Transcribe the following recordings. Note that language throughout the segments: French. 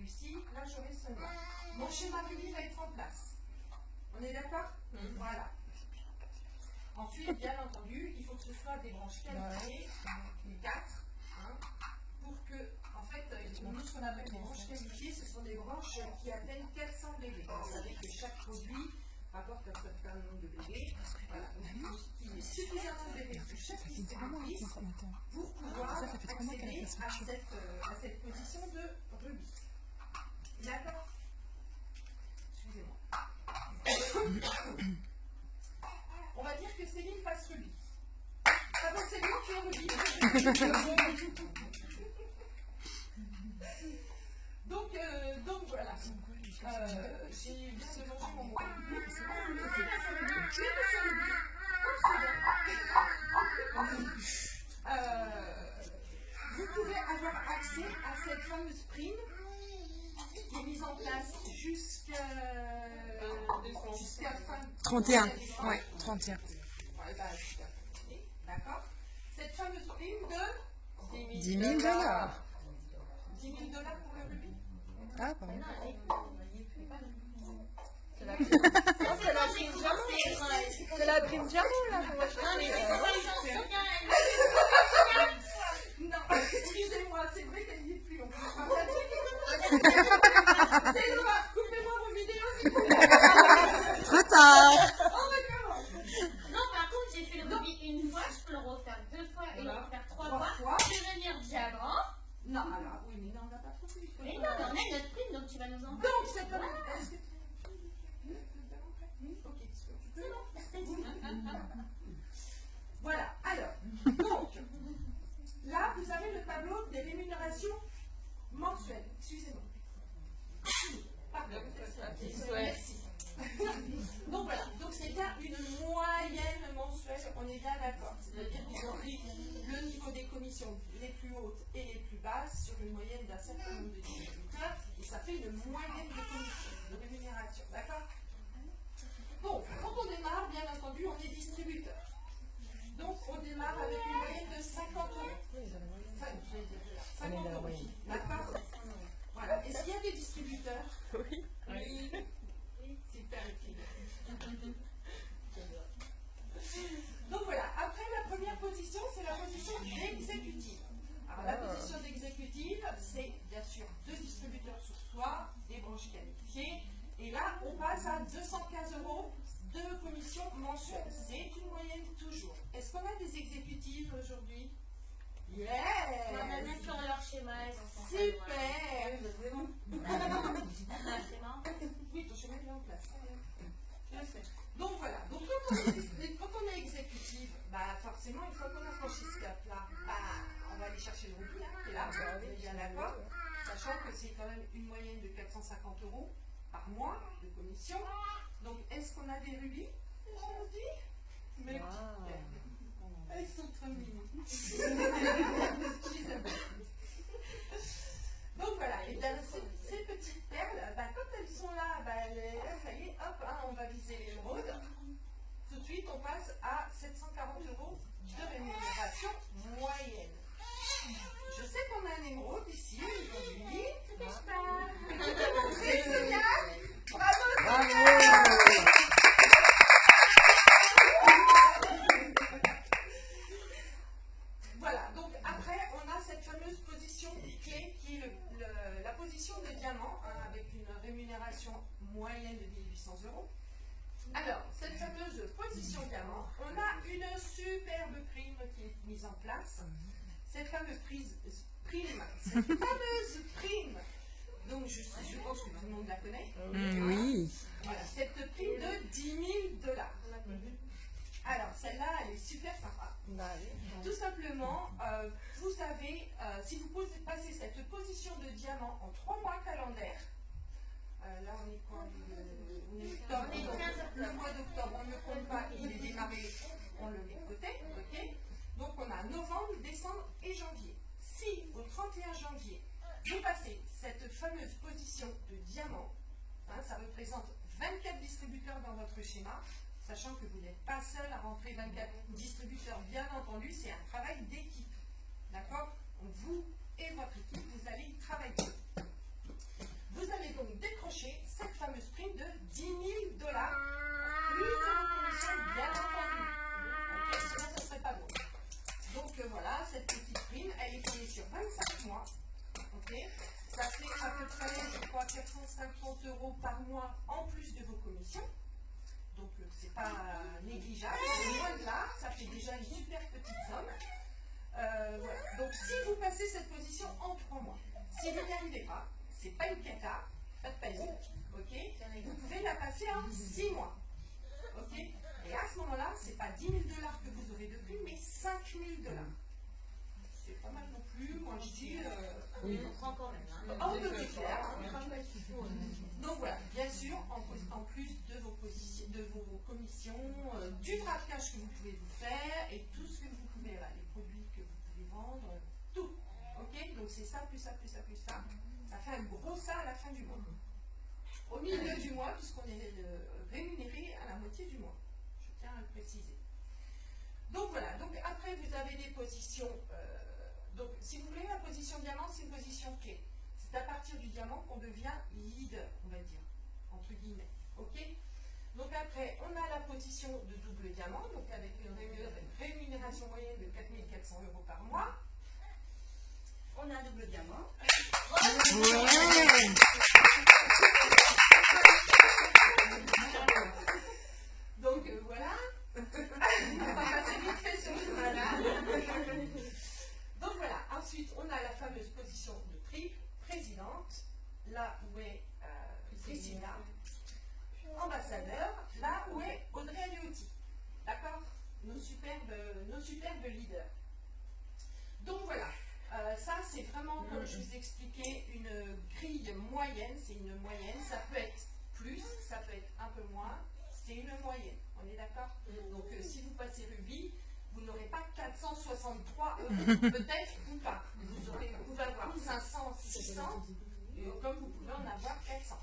celui-ci, là j'aurai cela. Mon schéma rubis va être en place. On est d'accord? Voilà. Ensuite, bien entendu, il faut que ce soit des branches qualifiées, les 4, pour que, en fait, nous, ce qu'on appelle des branches qualifiées, ce sont des branches qui atteignent 400 bébés. Vous savez que chaque produit rapporte un certain nombre de bébés. Voilà. Donc, il faut qu'il y ait suffisamment de bébés sur chaque distributrice pour pouvoir accéder à cette position de rubis. D'accord? Excusez-moi. On va dire que Céline passe rubis. Ah bon, Céline, tu es rubis. Donc voilà. J'ai bien mangé mon mot. Vous pouvez avoir accès à cette fameuse prime qui est mise en place jusqu'à fin 31. Ouais, 31. D'accord. Cette fameuse prime de 10 000 $. 10 000 $ pour le rubis. Ah, pardon. C'est la prime diamant. C'est la prime diamant, là. Non, excusez-moi, c'est vrai qu'elle n'y est plus. On peut pas coupez-moi vos vidéos, s'il vous plaît. Trop tard. On recommence. Non, par contre, j'ai fait le rubis une fois, je peux le refaire 2 fois et le refaire 3 fois. Devenir diamant. Non, alors, oui, mais non, on n'a pas trop fait. Mais non, on a notre prime, donc tu vas nous en faire. Donc, c'est comme... Est-ce que ok, C'est bon. voilà, alors, donc, là, vous avez le tableau des rémunérations mensuelles. Excusez-moi. Pardon. Merci. Donc voilà, donc c'est bien une moyenne mensuelle, on est bien d'accord. C'est-à-dire qu'ils ont pris le niveau des commissions les plus hautes et les plus basses sur une moyenne d'un certain nombre de distributeurs, et ça fait une moyenne de commission, de rémunération, d'accord? Donc, quand on démarre, bien entendu, on est distributeur. Donc, on démarre avec une moyenne de 50 euros. Enfin, je vais dire 50 euros. D'accord? Voilà. Est-ce qu'il y a des distributeurs? Oui. Oui. Super utile. Donc voilà, après la première position, c'est la position d'exécutive. Alors la position d'exécutive, c'est bien sûr 2 distributeurs sur soi, des branches qualifiées, et là on passe à 215 euros de commission mensuelle. C'est une moyenne toujours. Est-ce qu'on a des exécutives aujourd'hui? Yes! On a même sur leur schéma, ils en sont Super! schéma. Oui, ton schéma est en place. Je le sais. Donc voilà, donc quand on est exécutive, bah forcément, une fois qu'on a franchi ce cap-là, bah, on va aller chercher le rubis, qui est là, on est bien d'accord, sachant que c'est quand même une moyenne de 450 euros par mois de commission. Donc, est-ce qu'on a des rubis aujourd'hui? Mais elles sont trop mignonnes. Donc voilà, et bien ces petites perles, bah, quand elles sont là, bah, ça y est, hop, hein, on va viser l'émeraude. Tout de suite, on passe à 740 euros de rémunération moyenne. Je sais qu'on a un émeraude ici aujourd'hui. N'est-ce pas? Tu peux montrer, Sonia? Bravo, Sonia! Voilà, donc après, on a cette fameuse position clé qui est la position de diamant, hein, avec une rémunération moyenne de 1800 euros. Alors, cette fameuse position diamant, on a une superbe prime qui est mise en place. Cette fameuse prime, donc je pense que tout le monde la connaît. Oui. Voilà, cette prime de 10 000 $. Alors, celle-là, elle est super sympa. Tout simplement, vous savez, si vous passez cette position de diamant en 3 mois calendaires, là on est quoi? On est octobre, donc le mois d'octobre, on ne compte pas, il est démarré, on le met de côté, ok? Donc on a novembre, décembre et janvier. Si au 31 janvier, vous passez cette fameuse position de diamant, hein, ça représente 24 distributeurs dans votre schéma, sachant que vous n'êtes pas seul à rentrer 24 distributeurs, bien entendu, c'est un travail d'équipe. D'accord? Donc vous et votre équipe, vous allez y travailler. 450 € par mois en plus de vos commissions. Donc, c'est pas négligeable. Loin de là, ça fait déjà une super petite somme. Voilà. Donc, si vous passez cette position en 3 mois, si vous n'y arrivez pas, c'est pas une cata, pas de panique, ok? Vous pouvez la passer en 6 mois, ok? Et à ce moment-là, c'est pas 10 000 $ que vous aurez de prime, mais 5 000 $. C'est pas mal non plus, moi je dis. On prend quand même. En petit clair. Donc voilà, bien sûr, en plus de vos commissions, du braquage que vous pouvez vous faire et tout ce que vous pouvez, les produits que vous pouvez vendre, tout. Ok? Donc c'est ça, plus ça, plus ça, plus ça. Ça fait un gros ça à la fin du mois. Au milieu du mois, puisqu'on est rémunéré à la moitié du mois. Je tiens à le préciser. Donc voilà, donc après vous avez des positions. Donc si vous voulez, la position diamant, c'est une position clé. C'est à partir du diamant qu'on devient leader, on va dire, entre guillemets. Ok? Donc après, on a la position de double diamant, donc avec une rémunération moyenne de 4 400 € par mois. On a un double diamant. Ouais. Donc voilà. On va passer vite fait sur ce voilà. Donc voilà. Ensuite, on a la fameuse position de triple, présidente, là où est Priscilla, ambassadeur, là où est Audrey Aliotti. D'accord? Nos superbes leaders. Donc voilà. Ça, c'est vraiment, comme je vous expliquais, une grille moyenne. C'est une moyenne. Ça peut être plus, ça peut être un peu moins. C'est une moyenne. On est d'accord? Donc, si vous passez rubis, vous n'aurez pas 463 €, peut-être ou pas. Vous pouvez avoir 500, 600, comme vous pouvez en avoir 400.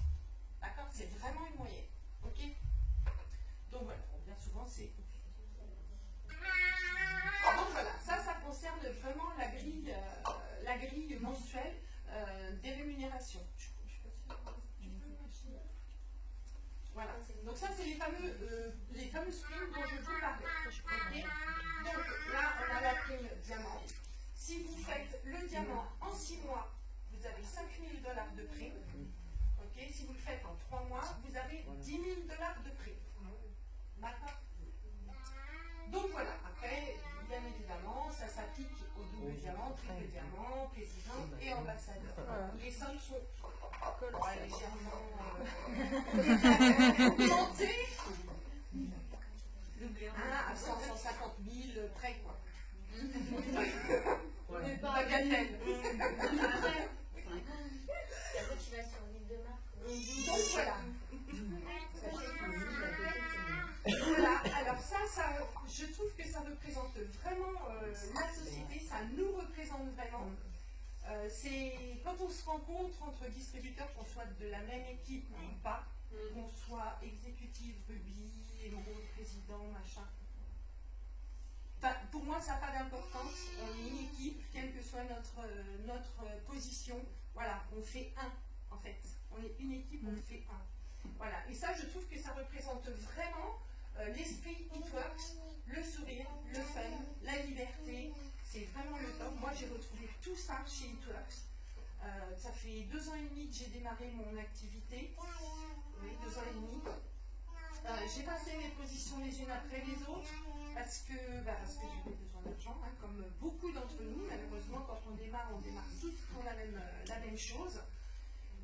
D'accord? C'est vraiment une moyenne. Ok? Donc voilà. Bien souvent, c'est. Donc voilà, ça concerne vraiment la grille mensuelle des rémunérations. Voilà, donc ça c'est les fameuses primes dont je vous parlais. Okay. Donc là on a la prime diamant. Si vous faites le diamant en 6 mois, vous avez 5 000 $ de prime. Okay. Si vous le faites en 3 mois, vous avez 10 000 $ de prime. D'accord? Donc voilà, après, bien évidemment, ça s'applique au double diamant, triple diamant, président et ambassadeur. Les sommes sont légèrement augmentées à 150 000 près, quoi. Bagatelle. Tu vas sur l'île de Marc. Donc voilà. Voilà, alors ça, je trouve que ça représente vraiment la société, ça nous représente vraiment. C'est quand on se rencontre entre distributeurs, qu'on soit de la même équipe ou pas, qu'on soit exécutif, rubis, émeraude, président, machin. Enfin, pour moi, ça n'a pas d'importance. On est une équipe, quelle que soit notre position. Voilà, on fait un, en fait. On est une équipe, on fait un. Voilà, et ça, je trouve que ça représente vraiment l'esprit It Works, le sourire, le fun, la liberté. C'est vraiment le top. Moi, j'ai retrouvé tout ça chez It Works. Ça fait 2 ans et demi que j'ai démarré mon activité. Oui, 2 ans et demi. J'ai passé mes positions les unes après les autres parce que j'avais besoin d'argent, hein, comme beaucoup d'entre nous. Malheureusement, quand on démarre tous pour la même chose.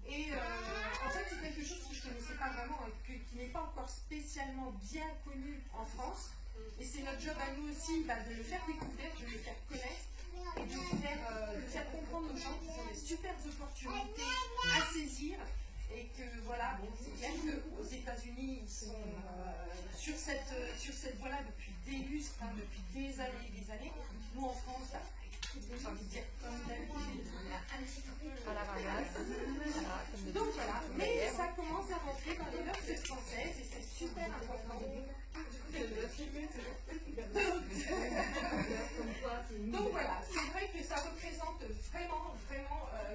Et en fait, c'est quelque chose que je ne connaissais pas vraiment et qui n'est pas encore spécialement bien connu en France. Et c'est notre job à nous aussi de le faire découvrir, de le faire connaître et de faire comprendre aux gens qu'ils ont des super opportunités à saisir. Et que voilà, bon, c'est bien qu'aux États-Unis, ils sont sur cette voie-là depuis des lustres, depuis des années et des années. Nous en France, j'ai envie de dire, comme d'habitude, on a un petit truc à la ramasse. Donc voilà, mais ça commence à rentrer dans les mœurs françaises et c'est super important. Donc voilà, c'est vrai que ça représente vraiment,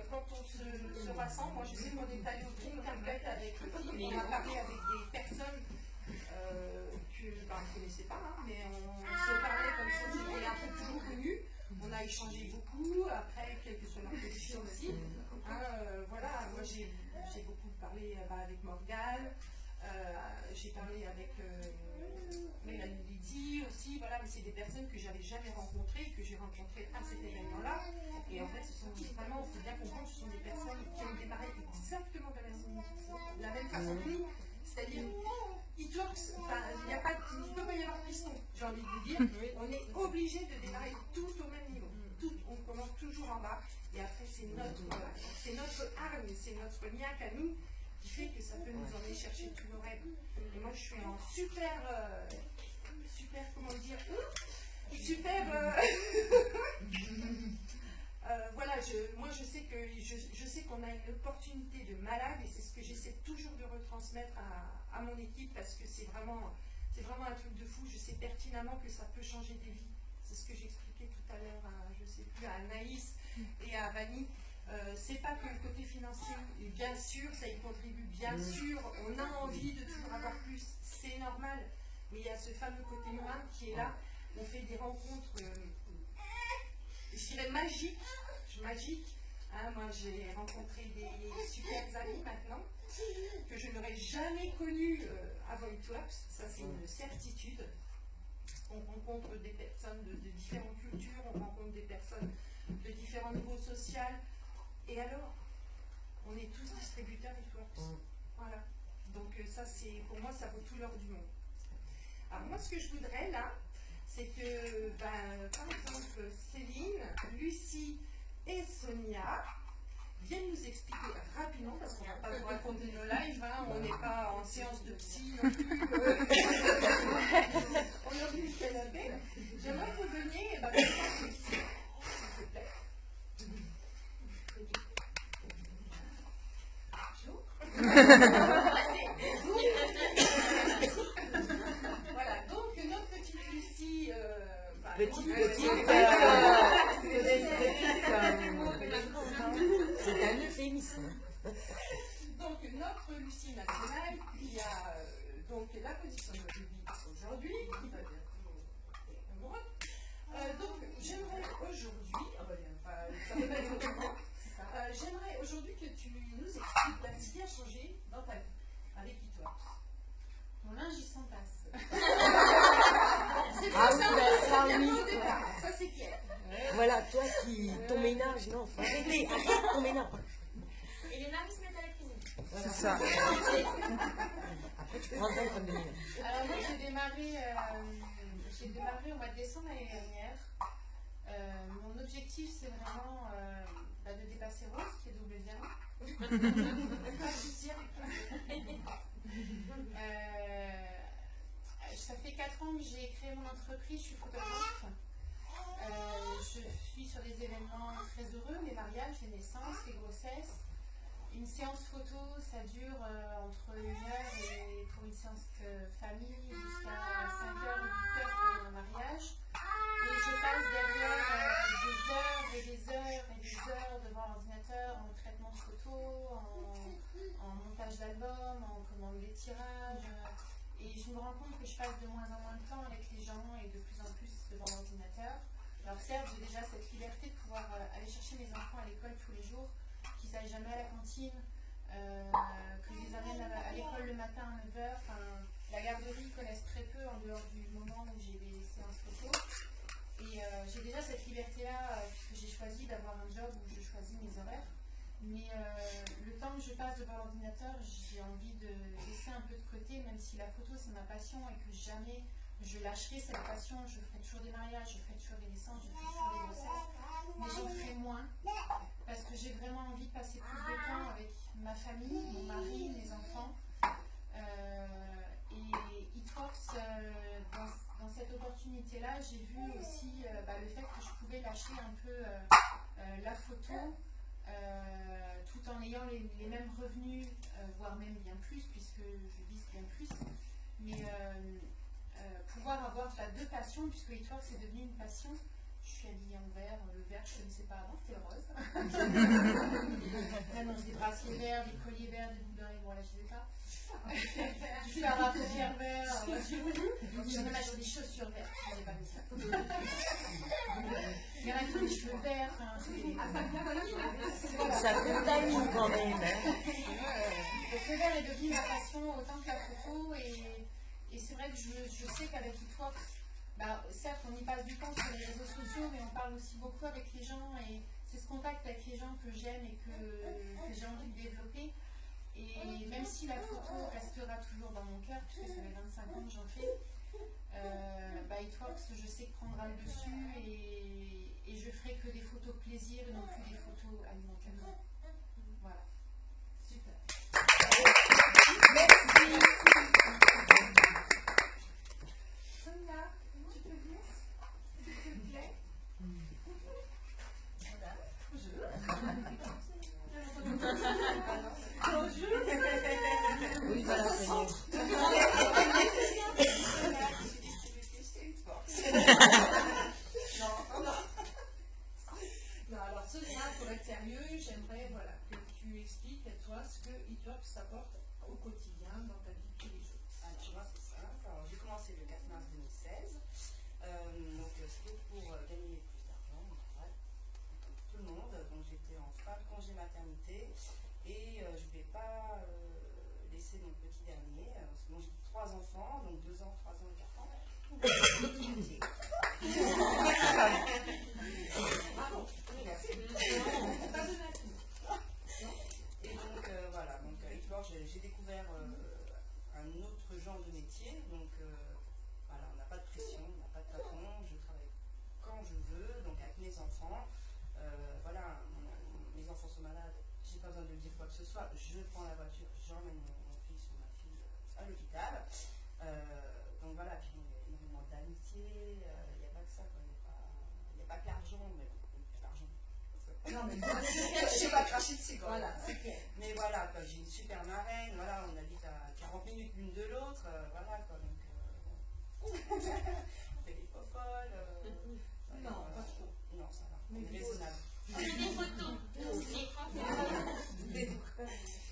quand on se rassemble. Moi je sais qu'on est allé au Green Carpet avec on a parlé avec des personnes que on ne connaissait pas, hein, mais on se parlait comme ça, c'était un peu plus connu. On a échangé beaucoup, après, quelle que soit leur position aussi. Voilà, moi j'ai beaucoup parlé avec Morgane, j'ai parlé avec Mélanie Lydie aussi, voilà, mais c'est des personnes que j'avais jamais rencontrées, que j'ai rencontrées à cet événement-là. Et en fait, ce sont vraiment, il faut bien comprendre, ce sont des personnes qui ont démarré exactement de la même façon que nous. C'est-à-dire, il n'y a pas, il ne peut pas y avoir piston, j'ai envie de vous dire. On est obligé de démarrer tous au même niveau. On commence toujours en bas. Et après, c'est notre arme, c'est notre niaque à nous qui fait que ça peut nous emmener chercher tous nos rêves. Et moi, je suis en comment dire, voilà, moi je sais qu'on a une opportunité de malade et c'est ce que j'essaie toujours de retransmettre à mon équipe parce que c'est vraiment un truc de fou. Je sais pertinemment que ça peut changer des vies. C'est ce que j'expliquais tout à l'heure à Anaïs et à Vanny. C'est pas que le côté financier, et bien sûr, ça y contribue, bien sûr, on a envie de toujours avoir plus, c'est normal, mais il y a ce fameux côté humain qui est là, on fait des rencontres, je dirais magiques, hein, moi j'ai rencontré des super amis maintenant, que je n'aurais jamais connus avant It-Works, ça c'est une certitude. On rencontre des personnes de différentes cultures, on rencontre des personnes de différents niveaux sociaux. Et alors, on est tous distributeurs It-Works. Voilà. Donc ça, pour moi, ça vaut tout l'or du monde. Alors moi, ce que je voudrais là, c'est que, par exemple, Céline, Lucie et Sonia viennent nous expliquer rapidement, parce qu'on ne va pas vous raconter nos lives, hein, on n'est pas en séance de psy non plus. On a vu le canapé. J'aimerais que vous veniez, Lucie, s'il vous plaît. Voilà, donc notre petite Lucie, c'est un euphémisme. Donc notre Lucie nationale qui a donc la position de vie aujourd'hui, qui va bientôt être amoureuse. Donc j'aimerais aujourd'hui, j'aimerais aujourd'hui que tu nous expliques ce qui a changé dans ta vie avec It-Works. Mon linge, il s'en passe. Ah oui, ça oui. Ça c'est clair. Voilà, toi ton ménage, non, faut arrêter, arrête ton ménage. Et les maris se mettent à la cuisine. Voilà. C'est ça. Après, tu prends ça comme ménage. Alors moi, j'ai démarré au mois de décembre l'année dernière. Mon objectif, c'est vraiment de dépasser Rose, qui est double zéro. Pas de souci avec toi. Ça fait 4 ans que j'ai créé mon entreprise, je suis photographe. Je suis sur des événements très heureux, les mariages, les naissances, les grossesses. Une séance photo, ça dure entre 1 heure et pour une séance famille jusqu'à 5 heures, 8 heures pour un mariage. Et je passe derrière des heures et des heures et des heures devant l'ordinateur en traitement de photos, en montage d'albums, en commande des tirages. Et je me rends compte que je passe de moins en moins de temps avec les gens et de plus en plus devant l'ordinateur. Alors certes, j'ai déjà cette liberté de pouvoir aller chercher mes enfants à l'école tous les jours, qu'ils n'aillent jamais à la cantine, que je les amène à l'école le matin à 9h. La garderie, ils connaissent très peu en dehors du moment où j'ai des séances photos. Et j'ai déjà cette liberté-là, puisque j'ai choisi d'avoir un job où je choisis mes horaires. Mais le temps que je passe devant l'ordinateur, j'ai envie de laisser un peu de côté, même si la photo c'est ma passion et que jamais je lâcherai cette passion. Je ferai toujours des mariages, je ferai toujours des naissances, je ferai toujours des grossesses, mais j'en ferai moins parce que j'ai vraiment envie de passer plus de temps avec ma famille, mon mari, mes enfants. Et It-Works, dans cette opportunité-là, j'ai vu aussi le fait que je pouvais lâcher un peu la photo. Tout en ayant les mêmes revenus, voire même bien plus, puisque je vise bien plus, mais pouvoir avoir deux passions, puisque It-Works c'est devenu une passion. Je suis habillée en vert, le vert je ne connaissais pas avant, c'était le rose. Maintenant j'ai des bracelets verts, des colliers verts, des boucles d'oreilles, bon là je ne sais pas. Je suis à la paupière vert, j'en ai même acheté des chaussures vertes, je n'avais pas mis ça. Il y en a qui ont des cheveux verts, ça contamine quand même. Donc vert est devenu ma passion autant que la photo et c'est vrai que je sais qu'avec eTworks, bah, certes on y passe du temps sur les réseaux sociaux mais on parle aussi beaucoup avec les gens et c'est ce contact avec les gens que j'aime et que j'ai envie de développer. Et même si la photo restera toujours dans mon cœur, puisque ça fait 25 ans que j'en fais, bah, eTworks, je sais que prendra le dessus et je ferai que des photos plaisir et non plus des photos alimentaires. Voilà. Super. Sonia, tu peux dire s'il te plaît? Oui, voilà, c'est mieux. Non, alors Sonia, pour être sérieux, j'aimerais voilà, que tu expliques à toi ce que eTworks t'apporte au quotidien dans ta vie de tous les jours. Alors, moi, c'est simple. Alors, j'ai commencé le 4 mars 2016. Donc, c'était pour gagner plus d'argent, ouais, comme tout le monde. Donc, j'étais en fin de congé maternité et je ne vais pas laisser mon petit dernier. Parce que moi, j'ai 3 enfants, donc 2 ans, 3 ans et 4 ans. Bravo. Merci. Pas de matin. Et donc, voilà. Donc, eTworks, j'ai découvert un autre genre de métier. Donc, voilà, on n'a pas de pression, on n'a pas de patron, je travaille quand je veux, donc avec mes enfants. Voilà, mes enfants sont malades, j'ai pas besoin de dire quoi que ce soit, je prends la voiture, j'emmène mon fils ou ma fille à l'hôpital. Donc voilà, puis il y a énormément d'amitié, il n'y a pas que ça, il n'y a pas que l'argent, mais bon, il y a l'argent. Non, mais Je n'ai pas craché dessus, quoi. voilà, c'est clair. Mais voilà, quoi, j'ai une super marraine, voilà, on habite à 40 minutes l'une de l'autre, voilà, quoi, donc on fait des popoles. Non, pas trop. Non, ça va, on Mais est raisonnable. On a des photos. Aussi.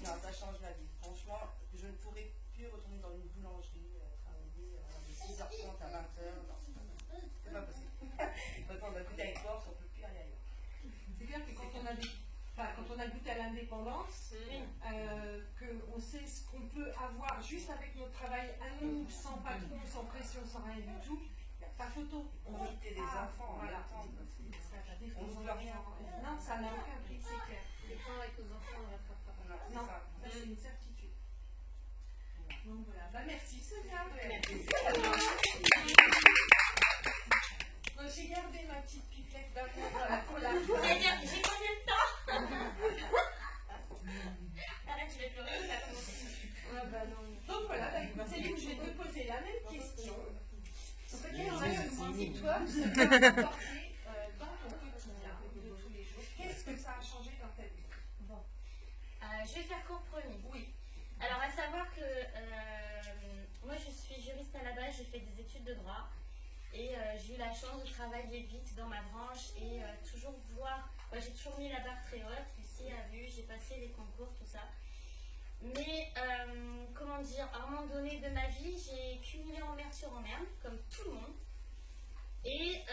Non, ça change la vie. Franchement, je ne pourrais plus retourner dans une boulangerie, travailler de 6h30 à 20h. Non, c'est pas possible. Quand on a goûté avec force, on ne peut plus aller ailleurs. C'est clair que quand on a goûté à l'indépendance, qu'on sait ce qu'on peut avoir juste avec notre travail à nous, sans patron, sans pression, sans rien du tout, il n'y a pas photo. Profiter des enfants en voilà. même temps. On ne veut rien. Non, ça n'a aucun prix, c'est clair. Le temps avec nos enfants, on ne rattrape pas. Non, Non, c'est ça. ça c'est une certitude. Donc voilà, bah, merci Sonia. J'ai gardé ma petite pipette d'amour pour la C'est-à-dire, j'ai combien de temps? Arrête, je vais pleurer, ça commence. Donc voilà, Céline, je vais te poser la même question. En fait, quel changement eTworks peut apporter dans ton quotidien de tous les jours? Qu'est-ce que ça a changé dans ta vie? Bon. Je vais faire court promis. Oui. Alors, à savoir que moi, je suis juriste à la base, j'ai fait des études de droit et j'ai eu la chance de travailler vite dans ma branche et toujours voir. J'ai toujours mis la barre très haute. Lucie a vu, j'ai passé les concours, tout ça. Mais, comment dire, à un moment donné de ma vie, j'ai cumulé emmerde sur emmerde, comme tout le monde. Et,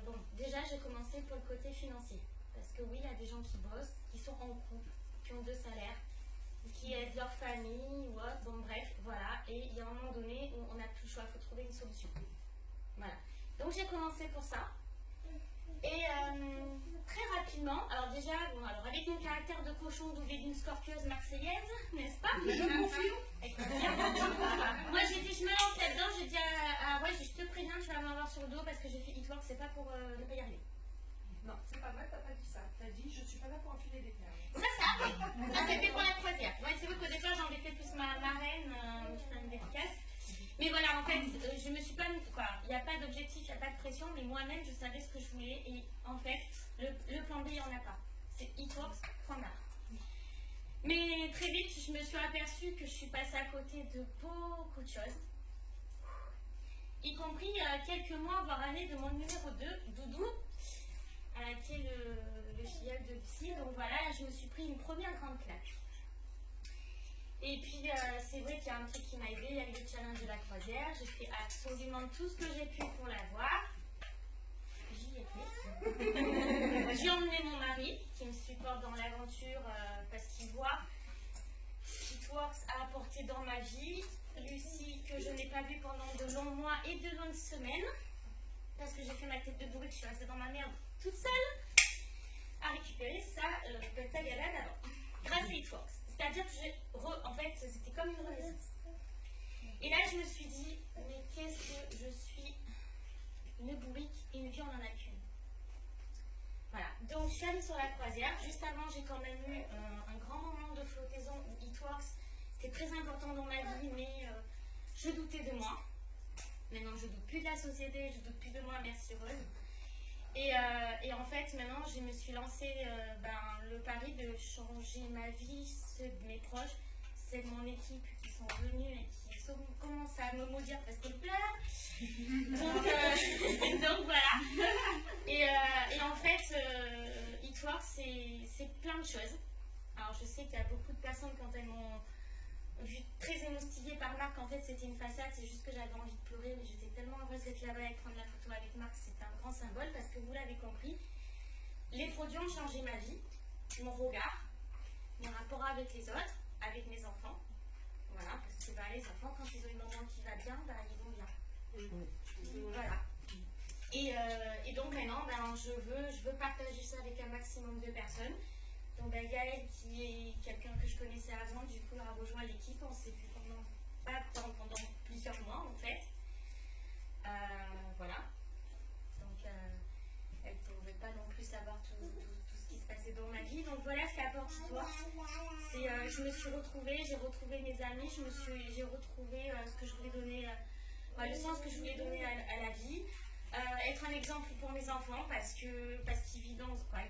bon, déjà, j'ai commencé pour le côté financier. Parce que oui, il y a des gens qui bossent, qui sont en couple, qui ont 2 salaires, qui aident leur famille ou autre, bon bref, voilà. Et il y a un moment donné où on n'a plus le choix, il faut trouver une solution. Voilà. Donc j'ai commencé pour ça. Et très rapidement, alors déjà, bon, alors avec mon caractère de cochon doublé d'une scorpieuse marseillaise, n'est-ce pas? Je confirme. Moi j'ai dit, je me lance là-dedans, j'ai dit, ouais, je te préviens, tu vas m'avoir sur le dos parce que j'ai fait eTworks, c'est pas pour ne pas y arriver. Non, c'est pas vrai, t'as pas dit ça. T'as dit, je suis pas là pour enfiler des perles. Ça c'était pour la croisière. Ouais, c'est vrai qu'au départ j'embêtais plus ma marraine, une femme efficace. Mais voilà, en fait, je me suis pas. Quoi, il n'y a pas d'objectif, il n'y a pas de pression, mais moi-même je savais ce que je voulais et en fait, le plan B, il n'y en a pas. C'est eTworks, point barre. Mais très vite, je me suis aperçue que je suis passée à côté de beaucoup de choses, y compris quelques mois, voire années de mon numéro 2, Doudou, qui est le filleul de Lucie. Donc voilà, je me suis pris une première grande claque. Et puis, c'est vrai qu'il y a un truc qui m'a aidé, il y a eu le challenge de la croisière. J'ai fait absolument tout ce que j'ai pu pour l'avoir. J'y étais. J'ai emmené mon mari, qui me supporte dans l'aventure, parce qu'il voit ma vie. Lucie, que je n'ai pas vue pendant de longs mois et de longues semaines, parce que j'ai fait ma tête de bourrique, je suis restée dans ma merde toute seule, à récupérer sa galade avant, grâce à Eatworks. C'est-à-dire que en fait, c'était comme une renaissance. Et là, je me suis dit, mais qu'est-ce que je suis une bourrique et une vie, on n'en a qu'une. Voilà, donc je suis allée sur la croisière. Juste avant, j'ai quand même eu un grand moment de flottaison où Eatworks, c'était très important dans ma vie, mais je doutais de moi. Maintenant, je doute plus de la société, je doute plus de moi, merci Rose. Et en fait, maintenant, je me suis lancé le pari de changer ma vie, ceux de mes proches, ceux de mon équipe qui sont venus et qui commencent à me maudire parce qu'ils pleurent. Donc voilà. Et en fait, Eatworks, c'est plein de choses. Alors, je sais qu'il y a beaucoup de personnes, quand elles m'ont vue très émoustillée par Marc, en fait, c'était une façade, c'est juste que j'avais envie de pleurer, mais j'étais tellement heureuse d'être là-bas et de prendre la photo avec Marc, c'était un grand symbole parce que vous l'avez compris, les produits ont changé ma vie, mon regard, mon rapport avec les autres, avec mes enfants. Voilà, parce que les enfants, quand ils ont une maman qui va bien, ils vont bien. Voilà. Et donc maintenant, je veux partager ça avec un maximum de personnes. Donc Gaëlle, qui est quelqu'un que je connaissais avant, du coup, a rejoint l'équipe. On s'est vu pendant plusieurs mois, en fait. Voilà. Donc, elle ne pouvait pas non plus savoir tout ce qui se passait dans ma vie. Donc voilà ce qu'apporte Eatworks. Je me suis retrouvée, j'ai retrouvé mes amis, j'ai retrouvé ce que je voulais donner, le sens que je voulais donner à la vie. Être un exemple pour mes enfants parce qu'ils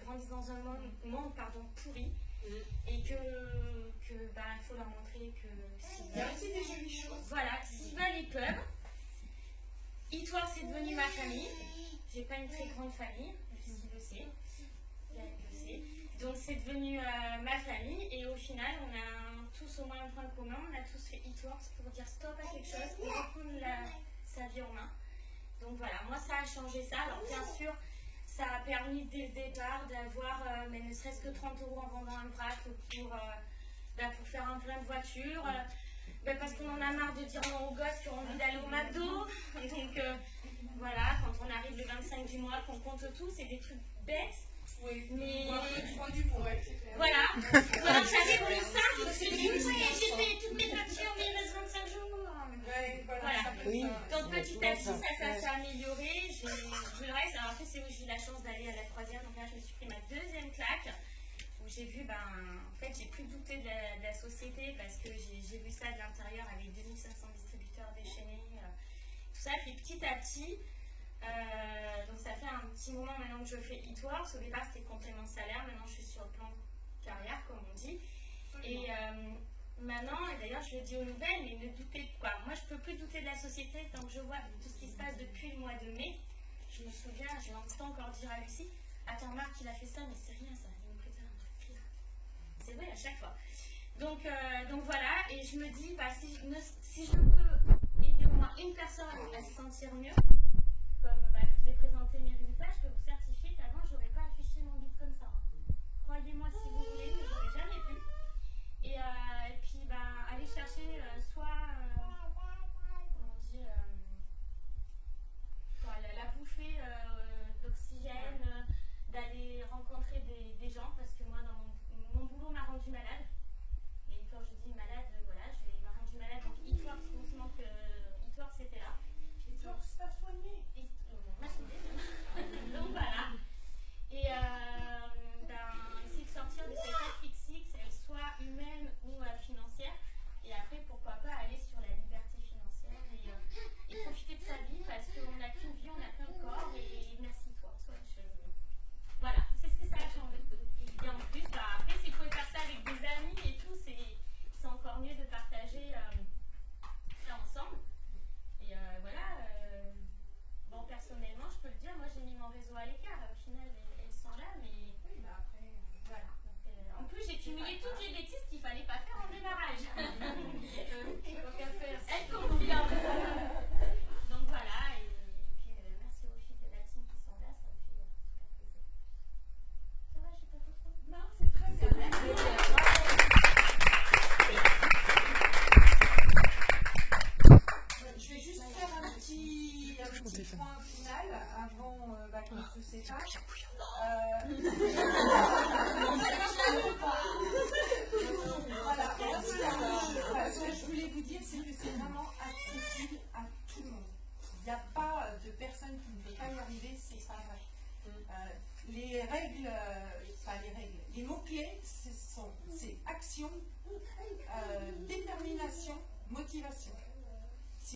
grandissent dans un monde pourri et que faut leur montrer que Il y a aussi des jolies choses. voilà, s'ils veulent ils peuvent. Eatworks c'est devenu ma famille. J'ai pas une très grande famille, Lucie le sait, Gaëlle le sait. Donc c'est devenu ma famille et au final on a tous au moins un point commun, on a tous fait Eatworks pour dire stop à quelque chose, pour reprendre sa vie en main. Donc voilà, moi ça a changé ça. Alors bien sûr, ça a permis dès le départ d'avoir, mais ne serait-ce que 30 € en vendant un vrac pour faire un plein de voitures. Parce qu'on en a marre de dire non aux gosses qui ont envie d'aller au McDo. Donc voilà, quand on arrive le 25 du mois, qu'on compte tout, c'est des trucs bêtes. Oui, mais c'est clair. voilà. Quand j'avais pris ça, je me suis dit, oui, j'ai payé toutes mes factures, mais il reste 25 jours. Voilà. Oui. Donc petit à petit, ça s'est amélioré. J'ai vu le reste. Alors après, c'est où j'ai eu la chance d'aller à la croisière. Donc là, je me suis pris ma deuxième claque. Où j'ai vu, en fait, j'ai plus douté de la société parce que j'ai vu ça de l'intérieur avec 2500 distributeurs déchaînés. Tout ça. Puis petit à petit, donc ça fait un petit moment maintenant que je fais Eatworks. Au départ, c'était complément de salaire. Maintenant, je suis sur le plan carrière, comme on dit. Et maintenant, et d'ailleurs je le dis aux nouvelles, mais ne doutez pas. Moi je ne peux plus douter de la société tant que je vois tout ce qui se passe depuis le mois de mai. Je me souviens, je l'entends encore dire à Lucie, attends Marc il a fait ça, mais c'est rien ça, il nous prépare un truc pire. C'est vrai à chaque fois. Donc voilà, et je me dis, si je peux aider au moins une personne à se sentir mieux, comme je vous ai présenté mes résultats, je peux vous certifier qu'avant j'aurais pas affiché mon bide comme ça. Croyez-moi si vous voulez, mais j'aurais jamais pu. Et puis aller chercher la bouffée d'oxygène, d'aller rencontrer des gens, parce que moi dans mon boulot m'a rendu malade. Et quand je dis malade, voilà, il m'a rendu malade. Donc Eatworks, heureusement que Eatworks c'était là. Eatworks t'a soigné. M'a soigné. Donc voilà. Et essayer de sortir de cette dire, c'est que c'est vraiment accessible à tout le monde. Il n'y a pas de personne qui ne peut pas y arriver, c'est pas vrai. Les règles